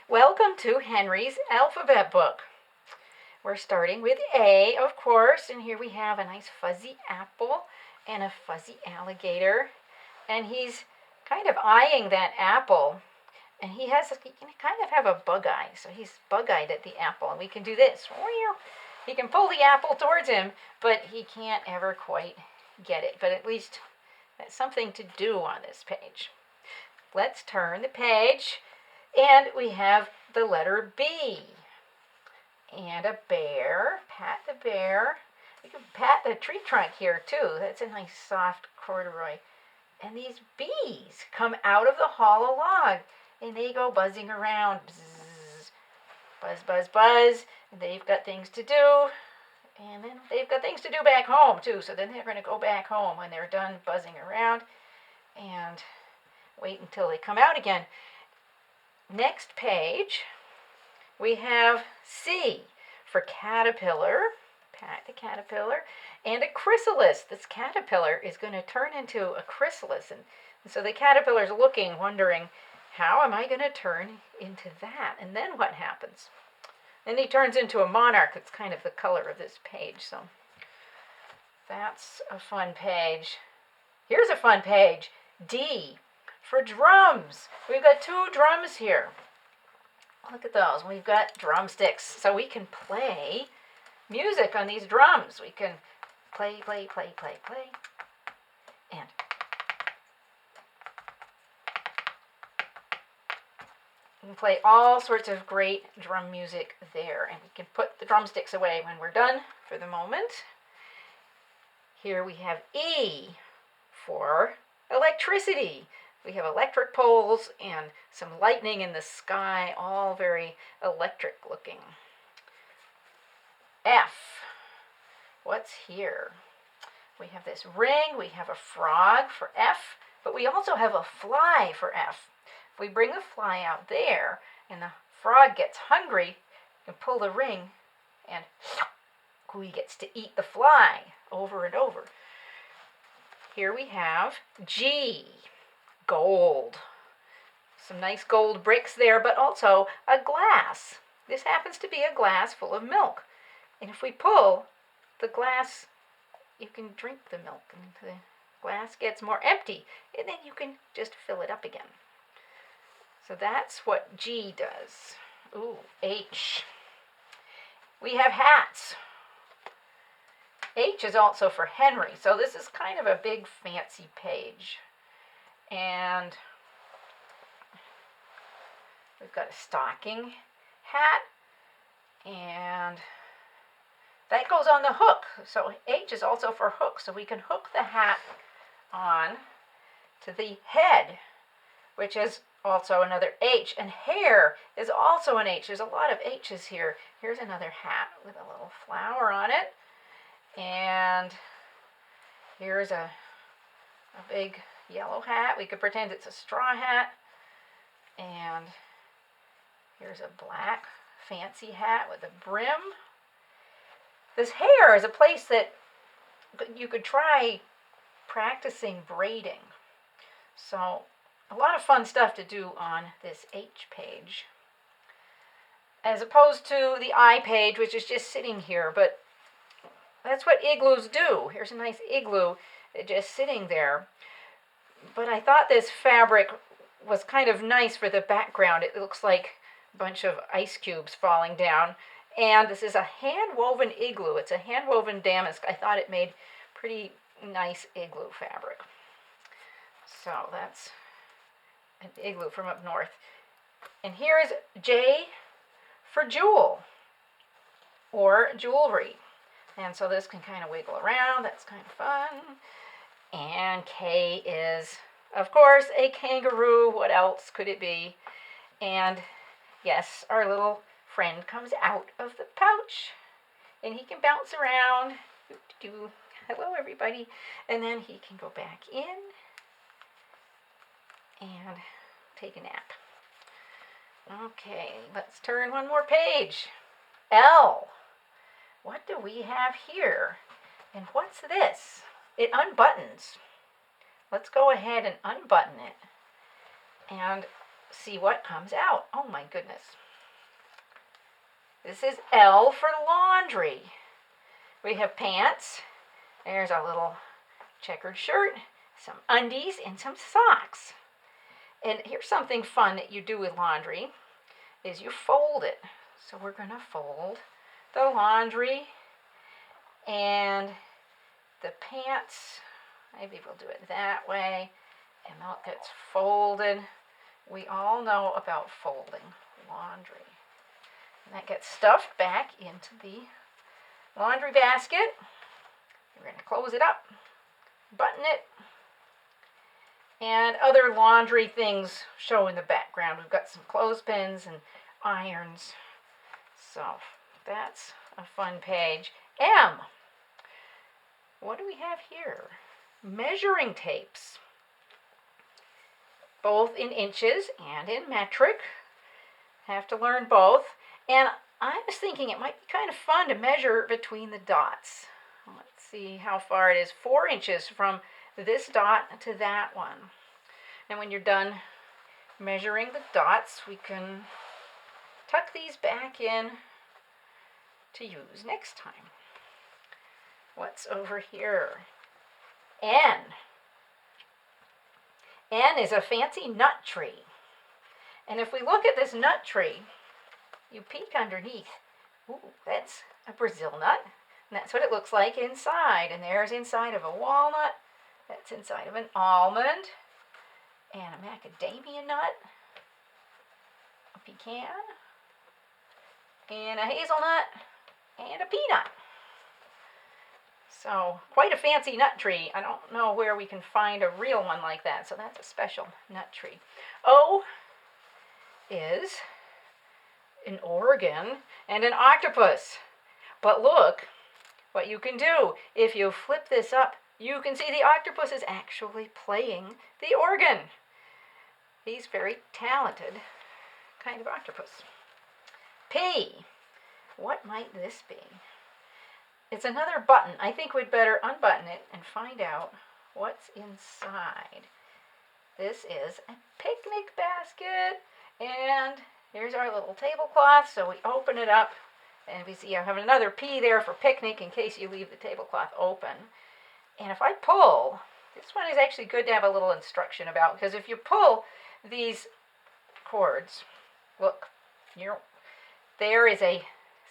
Welcome to Henry's Alphabet Book. We're starting with A, of course, and here we have a nice fuzzy apple and a fuzzy alligator. And he's kind of eyeing that apple, and he can kind of have a bug eye, so he's bug-eyed at the apple. And we can do this. He can pull the apple towards him, but he can't ever quite get it. But at least that's something to do on this page. Let's turn the page. And we have the letter B. And a bear. Pat the bear. You can pat the tree trunk here too. That's a nice soft corduroy. And these bees come out of the hollow log. And they go buzzing around. Bzz, buzz, buzz, buzz. And they've got things to do. And then they've got things to do back home too. So then they're going to go back home when they're done buzzing around. And wait until they come out again. Next page, we have C for caterpillar, pat the caterpillar, and a chrysalis. This caterpillar is going to turn into a chrysalis. And so the caterpillar's looking, wondering, how am I going to turn into that? And then what happens? Then he turns into a monarch. That's kind of the color of this page. So that's a fun page. Here's a fun page, D. For drums. We've got 2 drums here. Look at those. We've got drumsticks, so we can play music on these drums. We can play, play, play, play, play. And we can play all sorts of great drum music there. And we can put the drumsticks away when we're done for the moment. Here we have E for electricity. We have electric poles and some lightning in the sky, all very electric looking. F. What's here? We have this ring, we have a frog for F, but we also have a fly for F. If we bring the fly out there and the frog gets hungry, you can pull the ring and he gets to eat the fly over and over. Here we have G. Gold. Some nice gold bricks there, but also a glass. This happens to be a glass full of milk. And if we pull the glass, you can drink the milk and the glass gets more empty. And then you can just fill it up again. So that's what G does. Ooh, H. We have hats. H is also for Henry. So this is kind of a big fancy page. And we've got a stocking hat, and that goes on the hook. So H is also for hook, so we can hook the hat on to the head, which is also another H. And hair is also an H. There's a lot of H's here. Here's another hat with a little flower on it. And here's a big yellow hat. We could pretend it's a straw hat. And here's a black fancy hat with a brim. This hair is a place that you could try practicing braiding. So a lot of fun stuff to do on this H page, as opposed to the I page, which is just sitting here. But that's what igloos do. Here's a nice igloo just sitting there. But I thought this fabric was kind of nice for the background. It looks like a bunch of ice cubes falling down. And this is a hand-woven igloo. It's a hand-woven damask. I thought it made pretty nice igloo fabric. So that's an igloo from up north. And here is J for jewel or jewelry. And so this can kind of wiggle around. That's kind of fun. And K is, of course, a kangaroo. What else could it be? And yes, our little friend comes out of the pouch. And he can bounce around. Hello, everybody. And then he can go back in and take a nap. Okay, let's turn one more page. L. What do we have here? And what's this? It unbuttons. Let's go ahead and unbutton it. And see what comes out. Oh my goodness. This is L for laundry. We have pants. There's our little checkered shirt, some undies, and some socks. And here's something fun that you do with laundry, is you fold it. So we're going to fold the laundry and the pants. Maybe we'll do it that way. And that gets folded. We all know about folding laundry. And that gets stuffed back into the laundry basket. We're going to close it up, button it, and other laundry things show in the background. We've got some clothespins and irons. So that's a fun page. M. What do we have here? Measuring tapes, both in inches and in metric. Have to learn both. And I was thinking it might be kind of fun to measure between the dots. Let's see how far it is. 4 inches from this dot to that one. And when you're done measuring the dots, we can tuck these back in to use next time. What's over here? N. N is a fancy nut tree. And if we look at this nut tree, you peek underneath. Ooh, that's a Brazil nut. And that's what it looks like inside. And there's inside of a walnut. That's inside of an almond. And a macadamia nut. A pecan. And a hazelnut. And a peanut. So, quite a fancy nut tree. I don't know where we can find a real one like that. So that's a special nut tree. O is an organ and an octopus. But look what you can do. If you flip this up, you can see the octopus is actually playing the organ. He's very talented kind of octopus. P. What might this be? It's another button. I think we'd better unbutton it and find out what's inside. This is a picnic basket. And here's our little tablecloth. So we open it up. And we see I have another P there for picnic in case you leave the tablecloth open. And if I pull, this one is actually good to have a little instruction about. Because if you pull these cords, look, there is a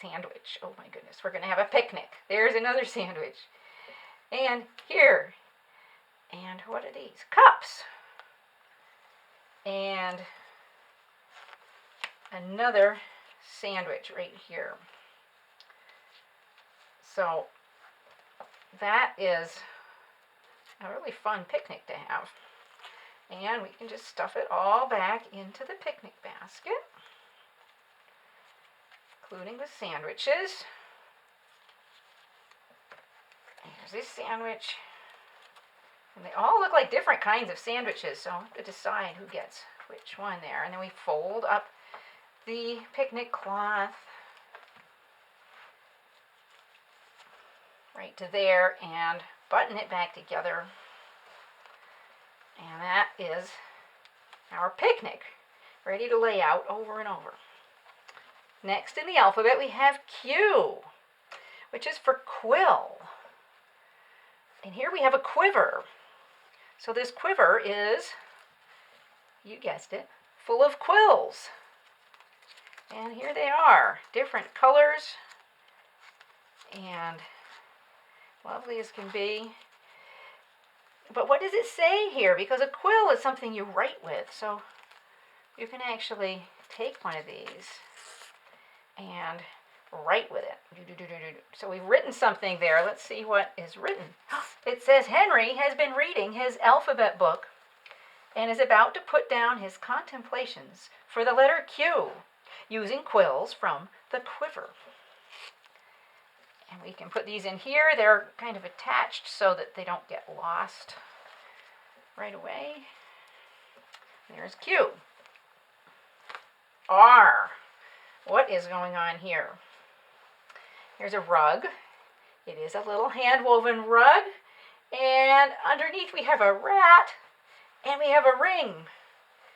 sandwich. Oh my goodness, we're going to have a picnic. There's another sandwich. And here, and what are these? Cups. And another sandwich right here. So that is a really fun picnic to have. And we can just stuff it all back into the picnic basket, including the sandwiches. Here's this sandwich. And they all look like different kinds of sandwiches, so I'll have to decide who gets which one there. And then we fold up the picnic cloth right to there and button it back together. And that is our picnic, ready to lay out over and over. Next in the alphabet we have Q, which is for quill. And here we have a quiver. So this quiver is, you guessed it, full of quills. And here they are, different colors and lovely as can be. But what does it say here? Because a quill is something you write with. So you can actually take one of these and write with it. So we've written something there. Let's see what is written. It says Henry has been reading his alphabet book and is about to put down his contemplations for the letter Q using quills from the quiver. And we can put these in here. They're kind of attached so that they don't get lost right away. There's Q. R. What is going on here? Here's a rug. It is a little hand-woven rug. And underneath we have a rat and we have a ring.